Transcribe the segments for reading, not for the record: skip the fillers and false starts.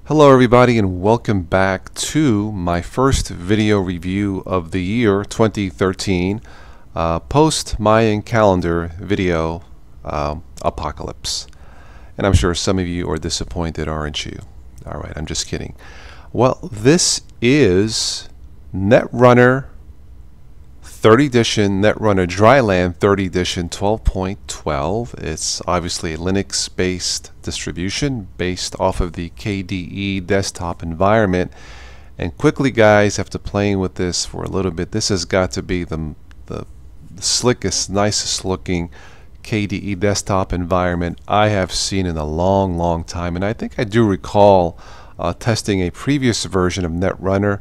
Hello everybody, and welcome back to my first video review of the year 2013 post Mayan calendar video apocalypse. And I'm sure some of you are disappointed, aren't you? Alright, I'm just kidding. Well, this is Netrunner 3rd edition, Netrunner Dryland 3rd edition 12.12. It's obviously a Linux based distribution based off of the KDE desktop environment. And quickly guys, after playing with this for a little bit, this has got to be the slickest, nicest looking KDE desktop environment I have seen in a long time. And I think I do recall testing a previous version of Netrunner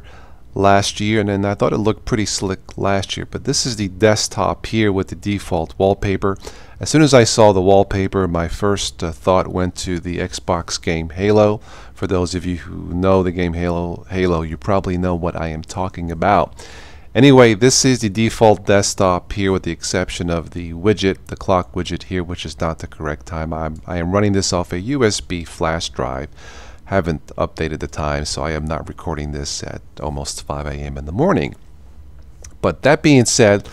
last year, and then I thought it looked pretty slick last year. But this is the desktop here with the default wallpaper. As soon as I saw the wallpaper, my first thought went to the Xbox game Halo. For those of you who know the game Halo, you probably know what I am talking about. Anyway, this is the default desktop here with the exception of the widget, the clock widget here, which is not the correct time. I am running this off a USB flash drive. Haven't updated the time, so I am not recording this at almost 5 a.m. in the morning. But that being said,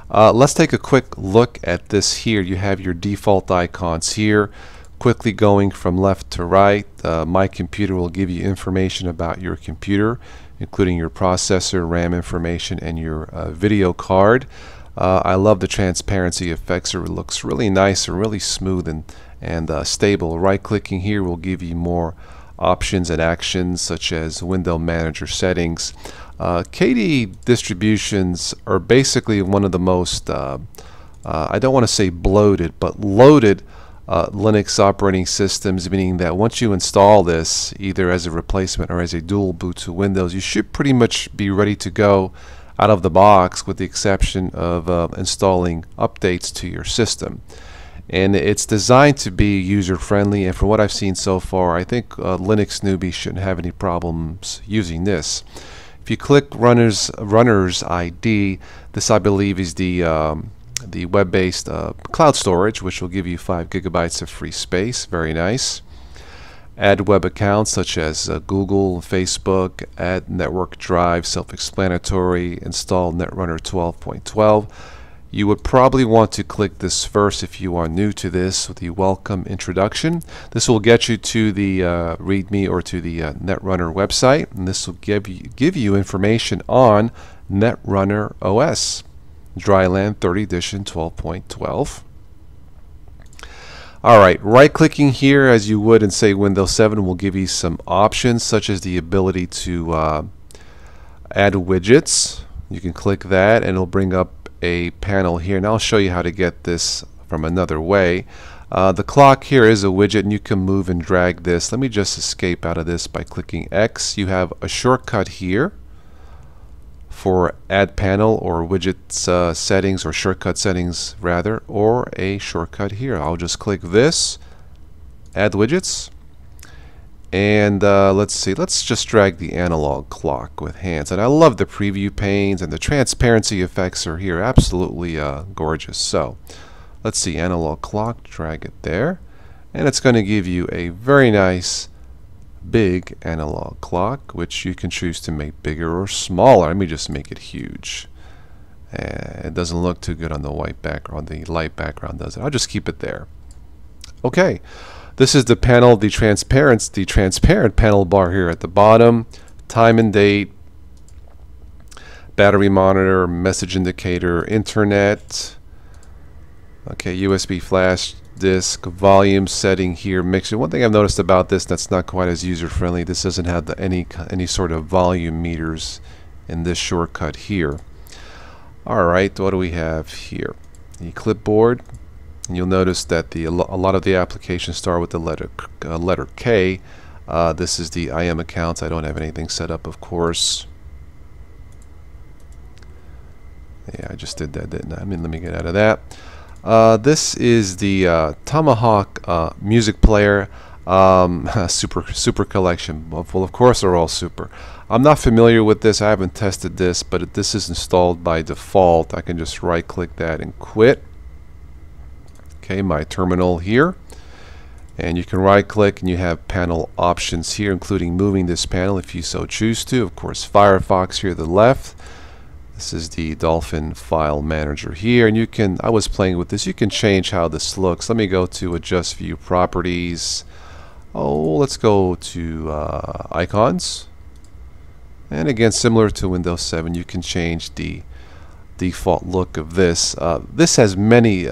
let's take a quick look at this here. You have your default icons here, quickly going from left to right. My computer will give you information about your computer, including your processor, RAM information, and your video card. I love the transparency effects. It looks really nice and really smooth and stable. Right-clicking here will give you more options and actions such as window manager settings. KDE distributions are basically one of the most I don't want to say bloated, but loaded Linux operating systems, meaning that once you install this either as a replacement or as a dual boot to Windows, you should pretty much be ready to go out of the box, with the exception of installing updates to your system. And it's designed to be user-friendly, and from what I've seen so far, I think Linux newbies shouldn't have any problems using this. If you click Runner's ID, this I believe is the web-based cloud storage, which will give you 5 GB of free space. Very nice. Add web accounts such as Google, Facebook. Add network drive, self-explanatory. Install Netrunner 12.12. You would probably want to click this first if you are new to this, with the welcome introduction. This will get you to the README or to the Netrunner website, and this will give you information on Netrunner OS, Dryland 3rd edition 12.12. Alright, right-clicking here as you would in, say, Windows 7 will give you some options such as the ability to add widgets. You can click that and it'll bring up a panel here, and I'll show you how to get this from another way. The clock here is a widget, and you can move and drag this. Let me just escape out of this by clicking X. You have a shortcut here for add panel or widgets settings, or shortcut settings rather, or a shortcut here. I'll just click this, add widgets, and let's see, let's just drag the analog clock with hands. And I love the preview panes, and the transparency effects are here absolutely gorgeous. So let's see, analog clock, drag it there, and it's going to give you a very nice big analog clock, which you can choose to make bigger or smaller. Let me just make it huge. It doesn't look too good on the white background, the light background does it. I'll just keep it there. Okay. This is the panel, the transparent panel bar here at the bottom. Time and date, battery monitor, message indicator, internet. Okay, USB flash disk, volume setting here, mixer. One thing I've noticed about this that's not quite as user-friendly, this doesn't have any sort of volume meters in this shortcut here. Alright, what do we have here? The clipboard. And you'll notice that a lot of the applications start with the letter K. This is the IM accounts. I don't have anything set up, of course. Yeah, I just did that, didn't I? Let me get out of that. This is the Tomahawk music player, super collection. Well, of course they're all super. I'm not familiar with this. I haven't tested this, but this is installed by default. I can just right-click that and quit. Okay, my terminal here. And you can right click and you have panel options here, including moving this panel if you so choose to. Of course, Firefox here to the left. This is the Dolphin file manager here, and you can, I was playing with this, you can change how this looks. Let me go to adjust view properties. Oh, let's go to icons. And again, similar to Windows 7, you can change the default look of this. This has many,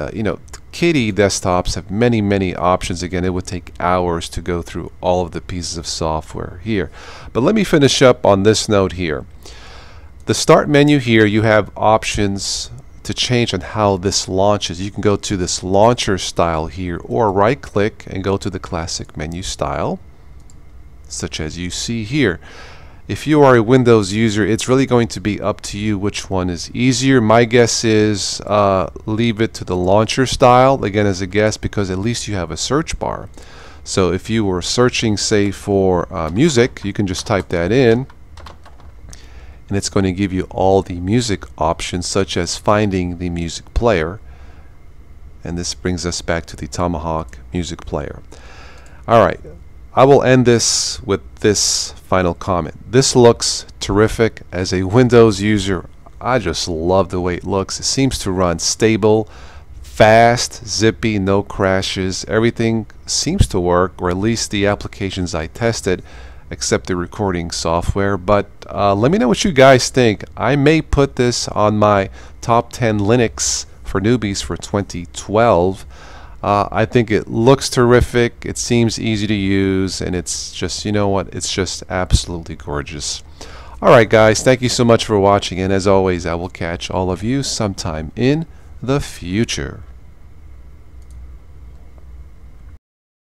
Kitty desktops have many options. Again, it would take hours to go through all of the pieces of software here. But let me finish up on this note here. The start menu here, you have options to change on how this launches. You can go to this launcher style here, or right click and go to the classic menu style, such as you see here. If you are a Windows user, it's really going to be up to you which one is easier. My guess is leave it to the launcher style, again as a guess, because at least you have a search bar. So if you were searching, say, for music, you can just type that in, and it's going to give you all the music options, such as finding the music player. And this brings us back to the Tomahawk music player. Alright, I will end this with this final comment. This looks terrific. As a Windows user, I just love the way it looks. It seems to run stable, fast, zippy, no crashes. Everything seems to work, or at least the applications I tested, except the recording software. But let me know what you guys think. I may put this on my top 10 Linux for newbies for 2012. I think it looks terrific, it seems easy to use, and it's just, you know what, it's just absolutely gorgeous. Alright guys, thank you so much for watching, and as always, I will catch all of you sometime in the future.